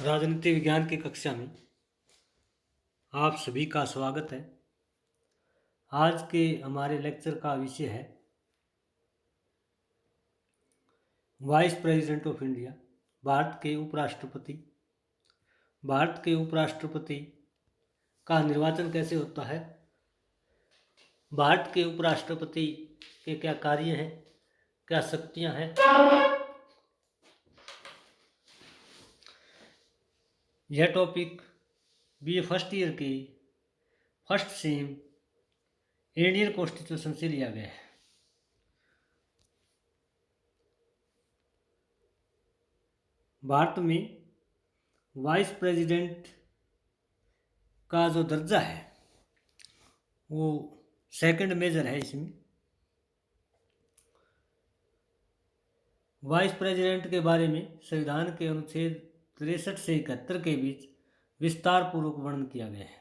राजनीति विज्ञान की कक्षा में आप सभी का स्वागत है। आज के हमारे लेक्चर का विषय है vice president of India, Bharat के उपराष्ट्रपति। भारत के उपराष्ट्रपति का निर्वाचन कैसे होता है, भारत के उपराष्ट्रपति के क्या कार्य हैं, क्या शक्तियां हैं, यह टॉपिक बीए फर्स्ट ईयर की फर्स्ट सेम इंडियन कॉन्स्टिट्यूशन से लिया गया है। भारत में वाइस प्रेसिडेंट का जो दर्जा है वो सेकंड मेजर है। इसमें वाइस प्रेसिडेंट के बारे में संविधान के अनुच्छेद 63 से 71 के बीच विस्तार पूर्वक वर्णन किया गया है।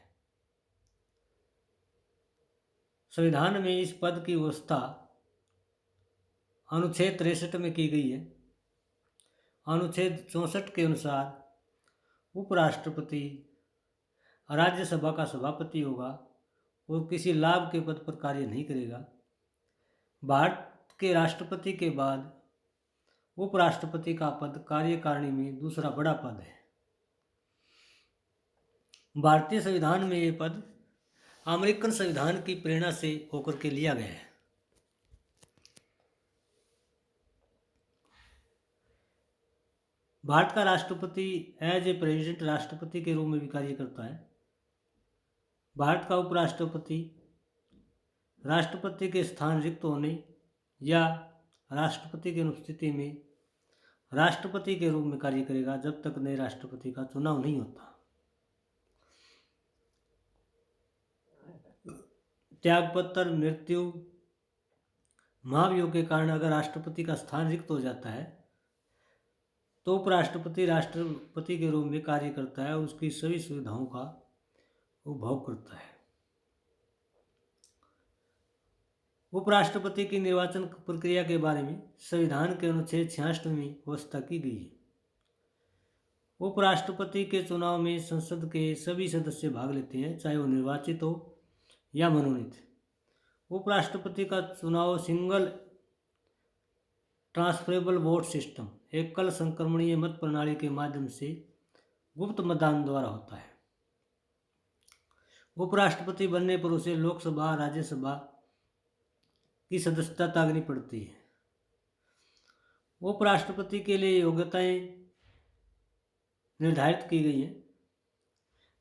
संविधान में इस पद की व्यवस्था अनुच्छेद 63 में की गई है। अनुच्छेद 64 के अनुसार उपराष्ट्रपति राज्यसभा का सभापति होगा और किसी लाभ के पद पर कार्य नहीं करेगा। भारत के राष्ट्रपति के बाद उपराष्ट्रपति का पद कार्यकारिणी में दूसरा बड़ा पद है। भारतीय संविधान में ये पद अमेरिकन संविधान की प्रेरणा से होकर के लिया गया है। भारत का राष्ट्रपति एज ए प्रेसिडेंट राष्ट्रपति के रूप में भी कार्य करता है। भारत का उपराष्ट्रपति राष्ट्रपति के स्थान रिक्त होने या राष्ट्रपति की अनुपस्थिति में राष्ट्रपति के रूप में कार्य करेगा जब तक नए राष्ट्रपति का चुनाव नहीं होता। त्यागपत्र, मृत्यु, महाभियोग के कारण अगर राष्ट्रपति का स्थान रिक्त हो जाता है तो उपराष्ट्रपति राष्ट्रपति के रूप में कार्य करता है और उसकी सभी सुविधाओं का उपभोग करता है। उपराष्ट्रपति की निर्वाचन प्रक्रिया के बारे में संविधान के अनुच्छेद 66 में व्यवस्था की गई है। उपराष्ट्रपति के चुनाव में संसद के सभी सदस्य भाग लेते हैं, चाहे वो निर्वाचित हो या मनोनीत। उपराष्ट्रपति का चुनाव सिंगल ट्रांसफरेबल वोट सिस्टम, एकल संक्रमणीय मत प्रणाली के माध्यम से गुप्त मतदान द्वारा होता है। उपराष्ट्रपति बनने पर उसे लोकसभा, राज्यसभा की सदस्यता त्यागनी पड़ती है। उपराष्ट्रपति के लिए योग्यताएं निर्धारित की गई हैं।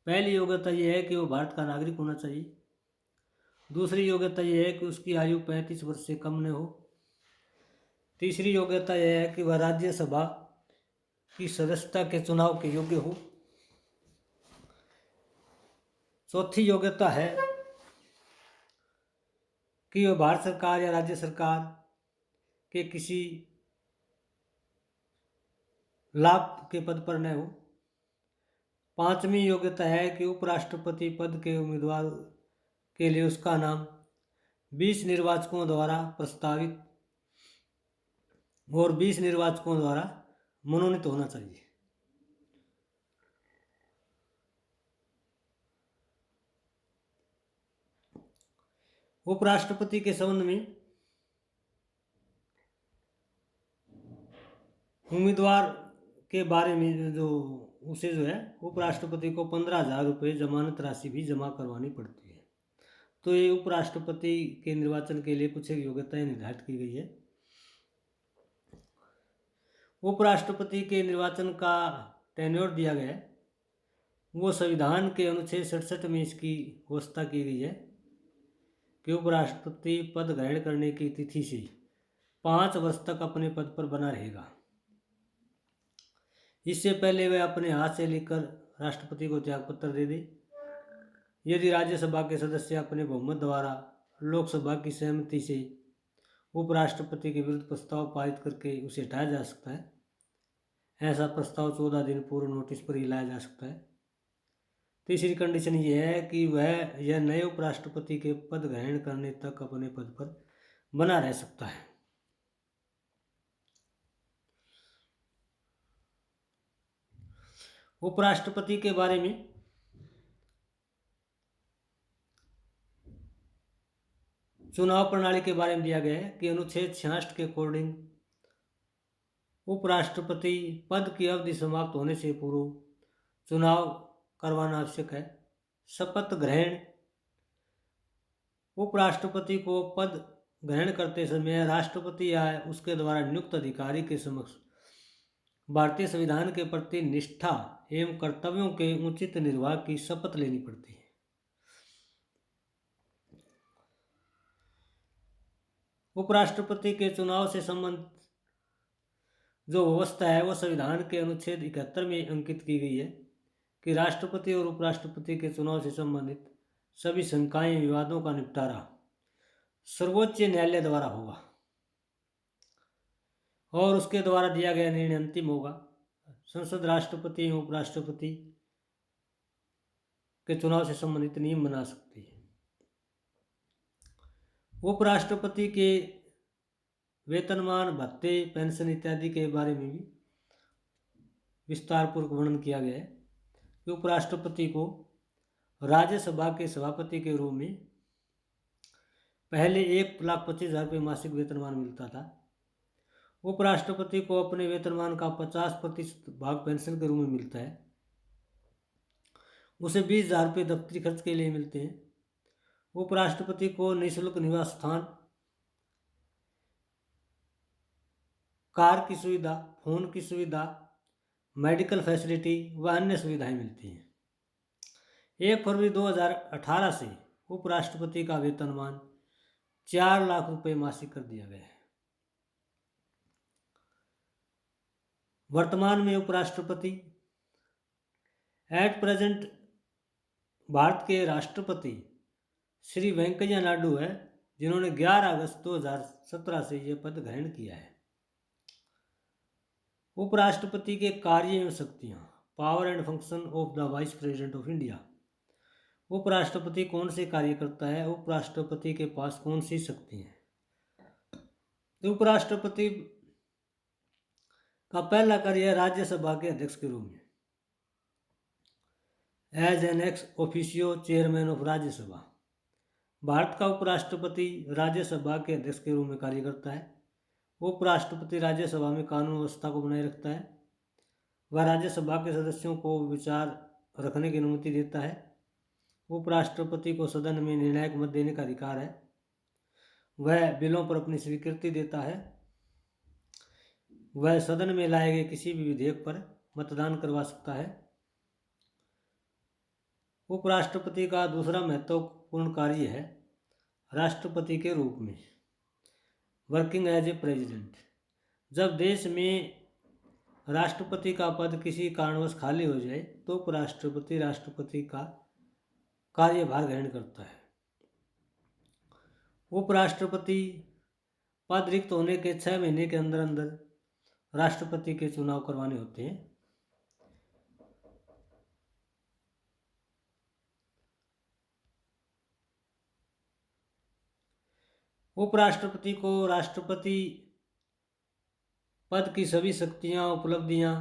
पहली योग्यता यह है कि वो भारत का नागरिक होना चाहिए। दूसरी योग्यता यह है कि उसकी आयु 35 वर्ष से कम न हो। तीसरी योग्यता यह है कि वह राज्यसभा की सदस्यता के चुनाव के योग्य हो। चौथी योग्यता है कि वह भारत सरकार या राज्य सरकार के किसी लाभ के पद पर न हो। पांचवी योग्यता है कि उपराष्ट्रपति पद के उम्मीदवार के लिए उसका नाम 20 निर्वाचकों द्वारा प्रस्तावित और 20 निर्वाचकों द्वारा मनोनीत होना चाहिए। उपराष्ट्रपति के संबंध में उम्मीदवार के बारे में उसे उपराष्ट्रपति को 15,000 रुपये जमानत राशि भी जमा करवानी पड़ती है। तो ये उपराष्ट्रपति के निर्वाचन के लिए कुछ योग्यताएं निर्धारित की गई है। उपराष्ट्रपति के निर्वाचन का टेन्योर दिया गया है, वो संविधान के अनुच्छेद 67 में इसकी व्यवस्था की गई है कि उपराष्ट्रपति पद ग्रहण करने की तिथि से 5 वर्ष तक अपने पद पर बना रहेगा। इससे पहले वह अपने हाथ से लिखकर राष्ट्रपति को त्यागपत्र दे दे। यदि राज्यसभा के सदस्य अपने बहुमत द्वारा लोकसभा की सहमति से उपराष्ट्रपति के विरुद्ध प्रस्ताव पारित करके उसे हटाया जा सकता है। ऐसा प्रस्ताव 14 दिन पूर्व नोटिस पर ही लाया जा सकता है। तीसरी कंडीशन यह है कि वह यह नए उपराष्ट्रपति के पद ग्रहण करने तक अपने पद पर बना रह सकता है। उपराष्ट्रपति के बारे में चुनाव प्रणाली के बारे में दिया गया है कि अनुच्छेद 66 के अकॉर्डिंग उपराष्ट्रपति पद की अवधि समाप्त होने से पूर्व चुनाव करवाना आवश्यक है। शपथ ग्रहण। उपराष्ट्रपति को पद ग्रहण करते समय राष्ट्रपति या उसके द्वारा नियुक्त अधिकारी के समक्ष भारतीय संविधान के प्रति निष्ठा एवं कर्तव्यों के उचित निर्वाह की शपथ लेनी पड़ती है। उपराष्ट्रपति के चुनाव से संबंधित जो व्यवस्था है वह संविधान के अनुच्छेद 71 में अंकित की गई है कि राष्ट्रपति और उपराष्ट्रपति के चुनाव से संबंधित सभी शंकाएं विवादों का निपटारा सर्वोच्च न्यायालय द्वारा होगा और उसके द्वारा दिया गया निर्णय अंतिम होगा। संसद राष्ट्रपति एवं उपराष्ट्रपति के चुनाव से संबंधित नियम बना सकती है। उपराष्ट्रपति के वेतनमान, भत्ते, पेंशन इत्यादि के बारे में भी विस्तारपूर्वक वर्णन किया गया है कि उपराष्ट्रपति को राज्यसभा के सभापति के रूप में पहले 1,25,000 रुपये मासिक वेतनमान मिलता था। उपराष्ट्रपति को अपने वेतनमान का 50% भाग पेंशन के रूप में मिलता है। उसे 20,000 रुपये दफ्तरी खर्च के लिए मिलते हैं। उपराष्ट्रपति को निःशुल्क निवास स्थान, कार की सुविधा, फोन की सुविधा, मेडिकल फैसिलिटी व अन्य सुविधाएं मिलती हैं। 1 फरवरी 2018 से उपराष्ट्रपति का वेतनमान 4 लाख रुपए मासिक कर दिया गया है। वर्तमान में उपराष्ट्रपति एट प्रेजेंट भारत के राष्ट्रपति श्री वेंकैया नायडू है, जिन्होंने 11 अगस्त 2017 से यह पद ग्रहण किया है। उपराष्ट्रपति के कार्य एवं शक्तियां। Power and function of the vice president of India. उपराष्ट्रपति कौन से कार्य करता है? उपराष्ट्रपति के पास कौन सी शक्ति है? उपराष्ट्रपति का पहला कार्य है राज्यसभा के अध्यक्ष के रूप में, as an ex officio chairman of Rajya Sabha. Bharat का उपराष्ट्रपति राज्यसभा के अध्यक्ष के रूप में कार्य करता है। उपराष्ट्रपति राज्यसभा में कानून व्यवस्था को बनाए रखता है। वह राज्यसभा के सदस्यों को विचार रखने की अनुमति देता है। उपराष्ट्रपति को सदन में निर्णायक मत देने का अधिकार है। वह बिलों पर अपनी स्वीकृति देता है। वह सदन में लाए गए किसी भी विधेयक पर मतदान करवा सकता है। उपराष्ट्रपति का दूसरा महत्वपूर्ण कार्य है राष्ट्रपति के रूप में वर्किंग एज ए प्रेसिडेंट। जब देश में राष्ट्रपति का पद किसी कारणवश खाली हो जाए तो उपराष्ट्रपति राष्ट्रपति का कार्यभार ग्रहण करता है। उपराष्ट्रपति पद रिक्त होने के 6 महीने के अंदर अंदर राष्ट्रपति के चुनाव करवाने होते हैं। उपराष्ट्रपति को राष्ट्रपति पद की सभी शक्तियां, उपलब्धियां,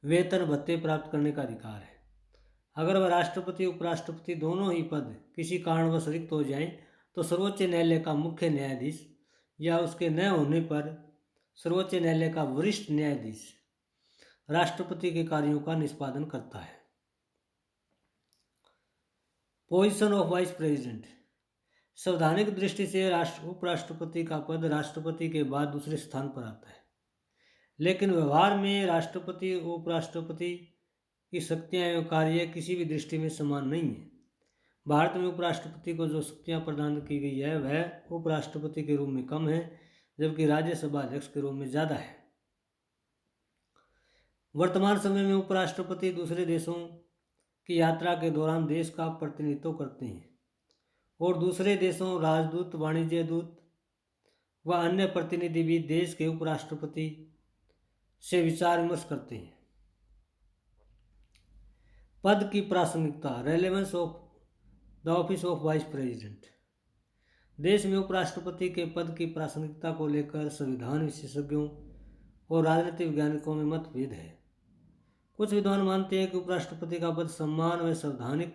वेतन भत्ते प्राप्त करने का अधिकार है। अगर वह राष्ट्रपति उपराष्ट्रपति दोनों ही पद किसी कारणवश रिक्त हो जाएं तो सर्वोच्च न्यायालय का मुख्य न्यायाधीश या उसके न होने पर सर्वोच्च न्यायालय का वरिष्ठ न्यायाधीश राष्ट्रपति के कार्यों का निष्पादन करता है। Position of vice president. संवैधानिक दृष्टि से उपराष्ट्रपति का पद राष्ट्रपति के बाद दूसरे स्थान पर आता है, लेकिन व्यवहार में राष्ट्रपति उपराष्ट्रपति की शक्तियां एवं कार्य किसी भी दृष्टि में समान नहीं है। भारत में उपराष्ट्रपति को जो शक्तियां प्रदान की गई है वह उपराष्ट्रपति के रूप में कम है, जबकि राज्यसभा अध्यक्ष के रूप में ज़्यादा है। वर्तमान समय में उपराष्ट्रपति दूसरे देशों की यात्रा के दौरान देश का प्रतिनिधित्व करते हैं और दूसरे देशों, राजदूत, वाणिज्य दूत व अन्य प्रतिनिधि भी देश के उपराष्ट्रपति से विचार विमर्श करते हैं। पद की प्रासंगिकता। Relevance of the office of vice president. देश में उपराष्ट्रपति के पद की प्रासंगिकता को लेकर संविधान विशेषज्ञों और राजनीतिक वैज्ञानिकों में मतभेद है। कुछ विद्वान मानते हैं कि उपराष्ट्रपति का पद सम्मान व संवैधानिक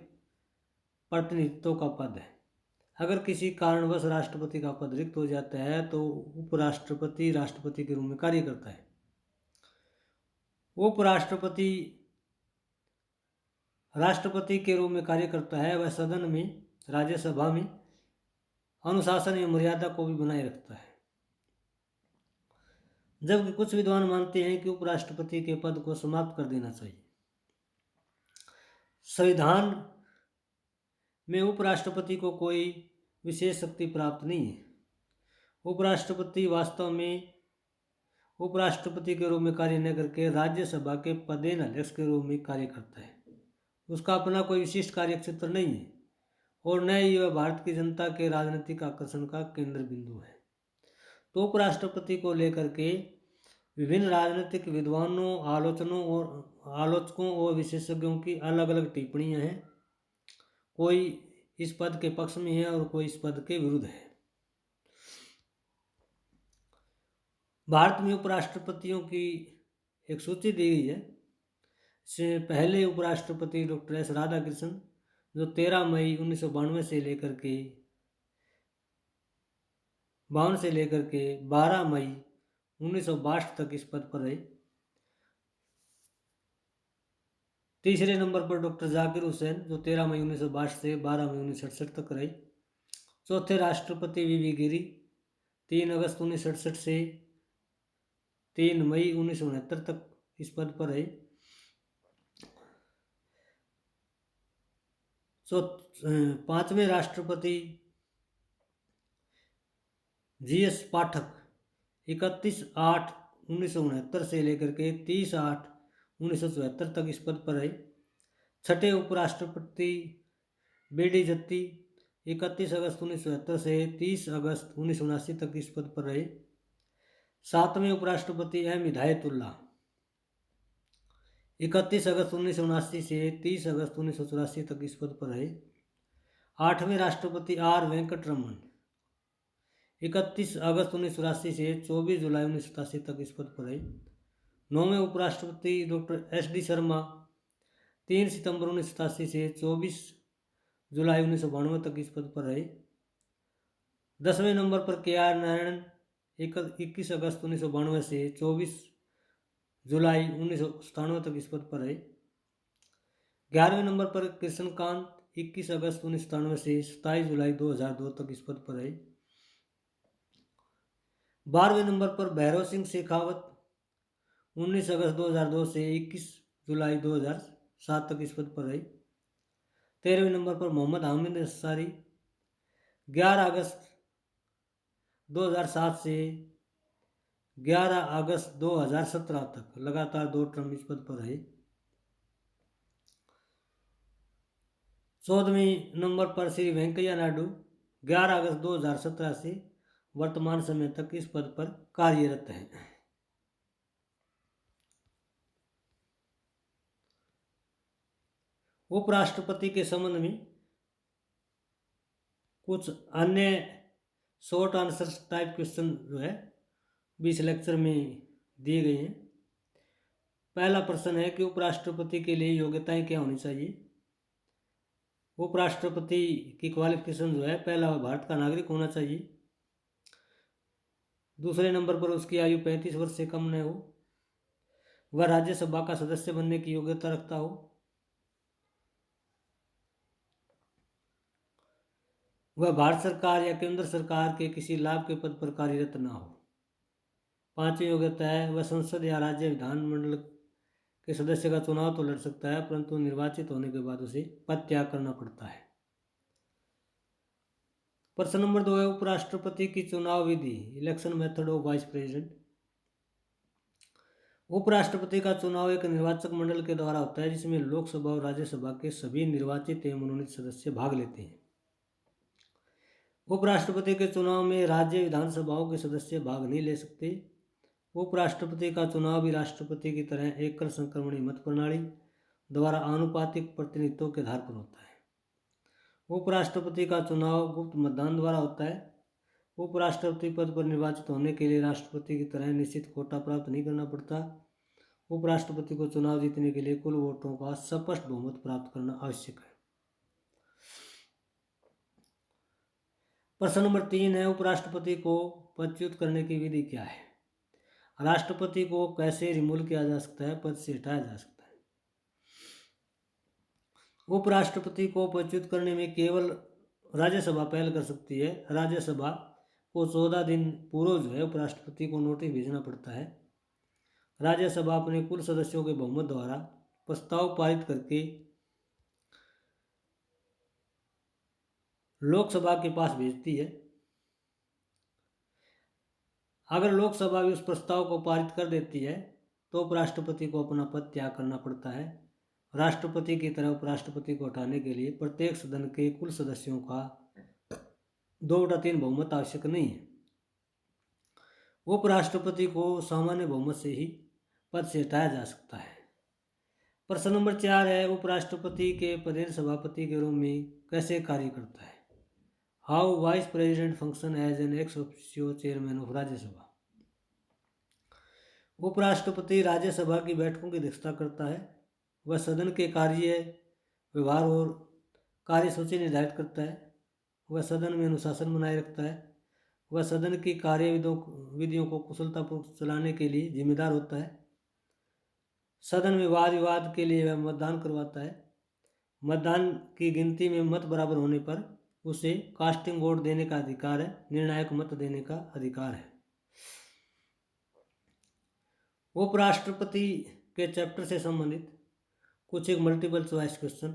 प्रतिनिधित्व का पद है। अगर किसी कारणवश राष्ट्रपति का पद रिक्त हो जाता है तो उपराष्ट्रपति राष्ट्रपति के रूप में कार्य करता है। उपराष्ट्रपति राष्ट्रपति के रूप में कार्य करता है। वह सदन में, राज्यसभा में अनुशासन एवं मर्यादा को भी बनाए रखता है। जबकि कुछ विद्वान मानते हैं कि उपराष्ट्रपति के पद को समाप्त कर देना चाहिए। संविधान में उपराष्ट्रपति को कोई विशेष शक्ति प्राप्त नहीं है। उपराष्ट्रपति वास्तव में उपराष्ट्रपति के रूप में कार्य न करके राज्यसभा के पदेन अध्यक्ष के रूप में कार्य करता है। उसका अपना कोई विशिष्ट कार्यक्षेत्र नहीं है और न ही वह भारत की जनता के राजनीतिक आकर्षण का केंद्र बिंदु है। तो उपराष्ट्रपति को लेकर के विभिन्न राजनीतिक विद्वानों, आलोचकों और विशेषज्ञों की अलग अलग टिप्पणियां हैं। कोई इस पद के पक्ष में है और कोई इस पद के विरुद्ध है। भारत में उपराष्ट्रपतियों की एक सूची दी गई है। इससे पहले उपराष्ट्रपति डॉक्टर एस राधाकृष्णन, जो 13 मई 1992 से लेकर के 12 मई 1962 तक इस पद पर रहे। तीसरे नंबर पर डॉक्टर जाकिर हुसैन, जो 13 मई 1962 से 12 मई 1967 तक रहे। चौथे राष्ट्रपति वीवी गिरी, 3 अगस्त 1967 से 3 मई 1969 तक इस पद पर रहे। पांचवें राष्ट्रपति जीएस पाठक, 31/8/1969 से लेकर के 30/8/1974 तक इस पद पर रहे। छठे उपराष्ट्रपति बीडी जत्ती, 31 अगस्त 1977 से 30 अगस्त 1979 तक इस पद पर रहे। सातवें उपराष्ट्रपति एम हिदायतुल्लाह, 31 अगस्त 1979 से 30 अगस्त 1984 तक इस पद पर रहे। आठवें राष्ट्रपति आर वेंकटरमन, 31 अगस्त 1984 से 24 जुलाई 1987 तक इस पद पर रहे। नौवें उपराष्ट्रपति डॉक्टर एस डी शर्मा, 3 सितंबर 1987 से 24 जुलाई 1992 तक इस पद पर रहे। 10वें नंबर पर के आर नारायणन, 21 अगस्त 1992 से 24 जुलाई 1997 तक इस पद पर रहे। 11वें नंबर पर कृष्णकांत, 21 अगस्त 1997 से 27 जुलाई 2002 तक इस पद पर रहे। 12वें नंबर पर भैरव सिंह शेखावत, 19 अगस्त 2002 से 21 जुलाई 2007 तक इस पद पर रहे। 13वें नंबर पर मोहम्मद हामिद अंसारी, 11 अगस्त 2007 से 11 अगस्त 2017 तक लगातार 2 टर्म इस पद पर रहे। 14वें नंबर पर श्री वेंकैया नायडू, 11 अगस्त 2017 से वर्तमान समय तक इस पद पर कार्यरत हैं। उपराष्ट्रपति के संबंध में कुछ अन्य शॉर्ट आंसर टाइप क्वेश्चन जो है 20 लेक्चर में दिए गए हैं। पहला प्रश्न है कि उपराष्ट्रपति के लिए योग्यताएं क्या होनी चाहिए। उपराष्ट्रपति की क्वालिफिकेशन जो है, पहला वह भारत का नागरिक होना चाहिए। दूसरे नंबर पर उसकी आयु 35 वर्ष से कम न हो। वह राज्यसभा का सदस्य बनने की योग्यता रखता हो। वह भारत सरकार या केंद्र सरकार के किसी लाभ के पद पर कार्यरत न हो। पांचवी योग्यता है, वह संसद या राज्य विधानमंडल के सदस्य का चुनाव तो लड़ सकता है, परंतु निर्वाचित होने के बाद उसे पद त्याग करना पड़ता है। प्रश्न नंबर 2 है, उपराष्ट्रपति की चुनाव विधि, election method of vice president. उपराष्ट्रपति का चुनाव एक निर्वाचक मंडल के द्वारा होता है, जिसमें लोकसभा और राज्यसभा के सभी निर्वाचित एवं मनोनीत सदस्य भाग लेते हैं। उपराष्ट्रपति के चुनाव में राज्य विधानसभाओं के सदस्य भाग नहीं ले सकते। उपराष्ट्रपति का चुनाव भी राष्ट्रपति की तरह एकल संक्रमणीय मत प्रणाली द्वारा आनुपातिक प्रतिनिधित्व के आधार पर होता है। उपराष्ट्रपति का चुनाव गुप्त मतदान द्वारा होता है। उपराष्ट्रपति पद पर निर्वाचित होने के लिए राष्ट्रपति की तरह निश्चित कोटा प्राप्त नहीं करना पड़ता। उपराष्ट्रपति को चुनाव जीतने के लिए कुल वोटों का स्पष्ट बहुमत प्राप्त करना आवश्यक है। प्रश्न नंबर 3 है, उपराष्ट्रपति को पदच्युत करने की विधि क्या है? राष्ट्रपति को कैसे रिमूव किया जा सकता है, पद से हटाया जा सकता है? उपराष्ट्रपति को पदच्युत करने में केवल राज्यसभा पहल कर सकती है। राज्यसभा को 14 दिन पूर्व जो है उपराष्ट्रपति को नोटिस भेजना पड़ता है। राज्यसभा अपने कुल सदस्यों के बहुमत द्वारा प्रस्ताव पारित करके लोकसभा के पास भेजती है। अगर लोकसभा भी उस प्रस्ताव को पारित कर देती है तो उपराष्ट्रपति को अपना पद त्याग करना पड़ता है। राष्ट्रपति की तरह उपराष्ट्रपति को हटाने के लिए प्रत्येक सदन के कुल सदस्यों का 2/3 बहुमत आवश्यक नहीं है। उपराष्ट्रपति को सामान्य बहुमत से ही पद से हटाया जा सकता है। प्रश्न नंबर 4 है, उपराष्ट्रपति के प्रदेश सभापति के रूप में कैसे कार्य करता है? How vice president function as an ex officio chairman of Rajya Sabha. उपराष्ट्रपति राज्यसभा की बैठकों की अध्यक्षता करता है। वह सदन के कार्य व्यवहार और कार्यसूची निर्धारित करता है। वह सदन में अनुशासन बनाए रखता है। वह सदन की कार्य विधियों को कुशलतापूर्वक चलाने के लिए जिम्मेदार होता है। सदन में वाद विवाद के लिए वह मतदान करवाता है। मतदान की गिनती में मत बराबर होने पर उसे कास्टिंग वोट देने का अधिकार है, निर्णायक मत देने का अधिकार है। उपराष्ट्रपति के चैप्टर से संबंधित कुछ एक मल्टीपल चॉइस क्वेश्चन।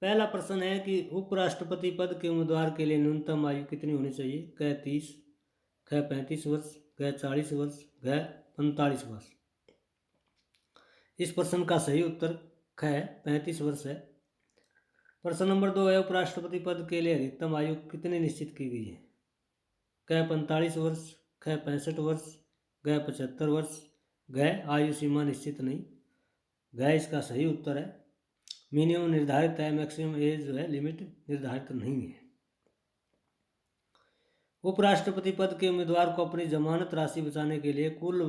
पहला प्रश्न है कि उपराष्ट्रपति पद के उम्मीदवार के लिए न्यूनतम आयु कितनी होनी चाहिए? क 30, ख 35 वर्ष, ग 40 वर्ष, घ 45 वर्ष। इस प्रश्न का सही उत्तर ख 35 वर्ष है। प्रश्न नंबर 2 है, उपराष्ट्रपति पद के लिए अधिकतम आयु कितनी निश्चित की गई है? क 45 वर्ष, ख 65 वर्ष, घ 75 वर्ष, घ आयु सीमा निश्चित नहीं। घ इसका सही उत्तर है। मिनिमम निर्धारित है, मैक्सिमम एज जो है लिमिट निर्धारित नहीं है। उपराष्ट्रपति पद के उम्मीदवार को अपनी जमानत राशि बचाने के लिए कुल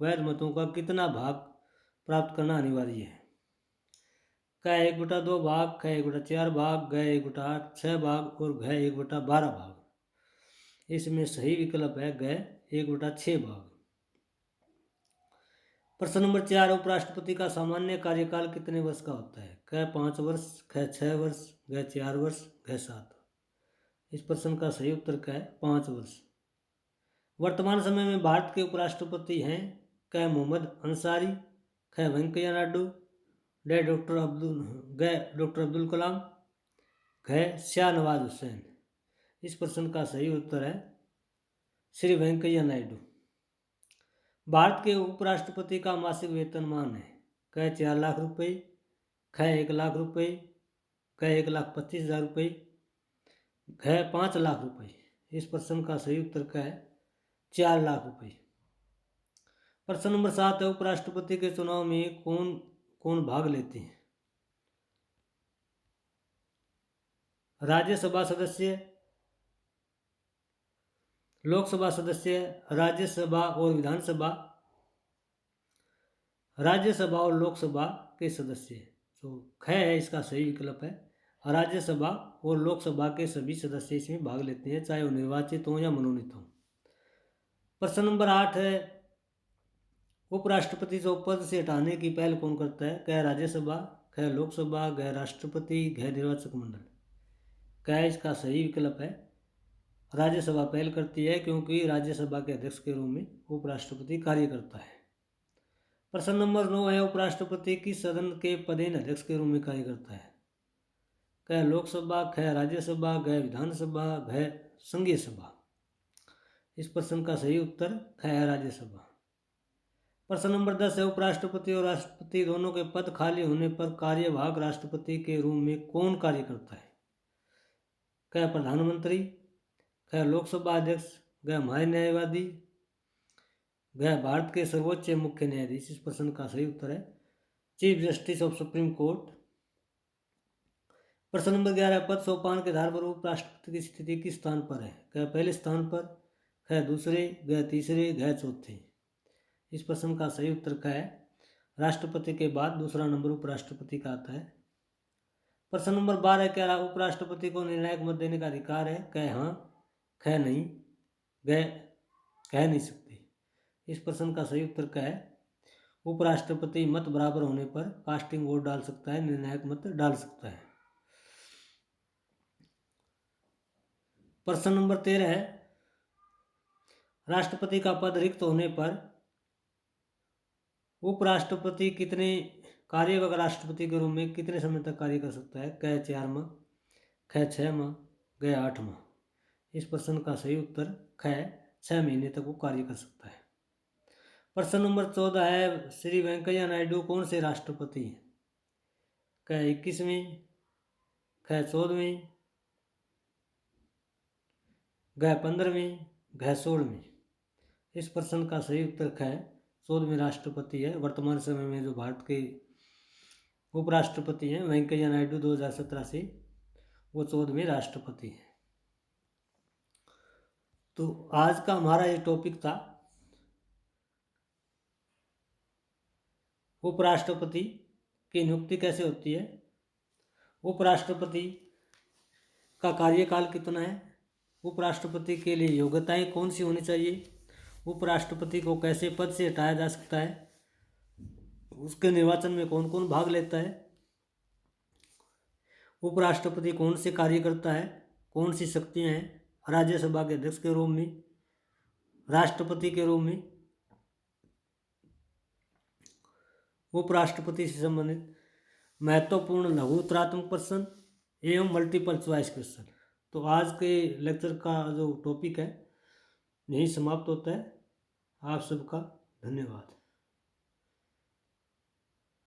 वैध मतों का कितना भाग प्राप्त करना अनिवार्य है? क 1/2 भाग, ख 1/4 भाग, घ 1/6 भाग और घ 1/12 भाग। इसमें सही विकल्प है घ 1/6 भाग। प्रश्न नंबर 4, उपराष्ट्रपति का सामान्य कार्यकाल कितने वर्ष का होता है? क 5 वर्ष, ख 6 वर्ष, घ 4 वर्ष, घ 7। इस प्रश्न का सही उत्तर क्या है? 5 वर्ष। वर्तमान समय में भारत के उपराष्ट्रपति हैं क मोहम्मद अंसारी, ख वेंकैया नायडू, घ डॉक्टर अब्दुल कलाम, घ शाहनवाज हुसैन। इस प्रश्न का सही उत्तर है श्री वेंकैया नायडू। भारत के उपराष्ट्रपति का मासिक वेतनमान है क 4 लाख रुपये, ख 1 लाख रुपये, क 1,25,000 रुपये, घ 5 लाख रुपये। इस प्रश्न का सही उत्तर क्या है? 4 लाख रुपये। प्रश्न नंबर 7 है, उपराष्ट्रपति के चुनाव में कौन कौन भाग लेते हैं? राज्यसभा सदस्य, लोकसभा सदस्य, राज्यसभा और विधानसभा, राज्यसभा और लोकसभा के सदस्य। तो ख है इसका सही विकल्प है। राज्यसभा और लोकसभा के सभी सदस्य इसमें भाग लेते हैं, चाहे वो निर्वाचित हों या मनोनीत हों। प्रश्न नंबर 8 है, उपराष्ट्रपति को पद से हटाने की पहल कौन करता है? क राज्यसभा, ख लोकसभा, घ राष्ट्रपति, घ निर्वाचक मंडल। क इसका सही विकल्प है। राज्यसभा पहल करती है क्योंकि राज्यसभा के अध्यक्ष के रूप में उपराष्ट्रपति कार्य करता है। प्रश्न नंबर 9 है, उपराष्ट्रपति किस सदन के पदेन अध्यक्ष के रूप में कार्य करता है? क लोकसभा, ख राज्यसभा, घ विधानसभा, घ संघीय सभा। इस प्रश्न का सही उत्तर ख है राज्यसभा। प्रश्न नंबर 10 है, उपराष्ट्रपति और राष्ट्रपति दोनों के पद खाली होने पर कार्यवाहक राष्ट्रपति के रूप में कौन कार्य करता है? क प्रधानमंत्री, ख लोकसभा अध्यक्ष, घ महान्यायवादी, घ भारत के सर्वोच्च मुख्य न्यायाधीश। इस प्रश्न का सही उत्तर है chief justice of supreme court. प्रश्न नंबर 11, पद सोपान के आधार पर उपराष्ट्रपति की स्थिति किस स्थान पर है? क पहले स्थान पर, ख दूसरे, घ तीसरे, घ चौथे। इस प्रश्न का सही उत्तर क्या है? राष्ट्रपति के बाद दूसरा नंबर उपराष्ट्रपति का आता है। प्रश्न नंबर 12, क्या उपराष्ट्रपति को निर्णायक मत देने का अधिकार है? कह हाँ, ख नहीं, ग कह नहीं सकते। इस प्रश्न का सही उत्तर क्या है? उपराष्ट्रपति मत बराबर होने पर कास्टिंग वोट डाल सकता है, निर्णायक मत डाल सकता है। प्रश्न नंबर 13 है, राष्ट्रपति का पद रिक्त होने पर उपराष्ट्रपति कितने कार्यवाहक राष्ट्रपति के रूप में कितने समय तक कार्य कर सकता है? क 4 माह, ख 6 माह, ग 8 माह। इस प्रश्न का सही उत्तर ख 6 महीने तक वो कार्य कर सकता है। प्रश्न नंबर 14 है, श्री वेंकैया नायडू कौन से राष्ट्रपति हैं? क 21वें, ख 14वें, ग 15वें, घ 16वें। इस प्रश्न का सही उत्तर ख 14वें राष्ट्रपति है। वर्तमान समय में जो भारत के उपराष्ट्रपति हैं वेंकैया नायडू 2017 से वो 14वें राष्ट्रपति हैं। तो आज का हमारा ये टॉपिक था उपराष्ट्रपति की नियुक्ति कैसे होती है, उपराष्ट्रपति का कार्यकाल कितना है, उपराष्ट्रपति के लिए योग्यताएं कौन सी होनी चाहिए, उपराष्ट्रपति को कैसे पद से हटाया जा सकता है, उसके निर्वाचन में कौन कौन भाग लेता है, उपराष्ट्रपति कौन से कार्य करता है, कौन सी शक्तियां हैं, राज्यसभा के अध्यक्ष के रूप में, राष्ट्रपति के रूप में, उपराष्ट्रपति से संबंधित महत्वपूर्ण लघु उत्तरात्मक प्रश्न एवं मल्टीपल चॉइस क्वेश्चन। तो आज के लेक्चर का जो टॉपिक है यही समाप्त होता है। आप सबका धन्यवाद।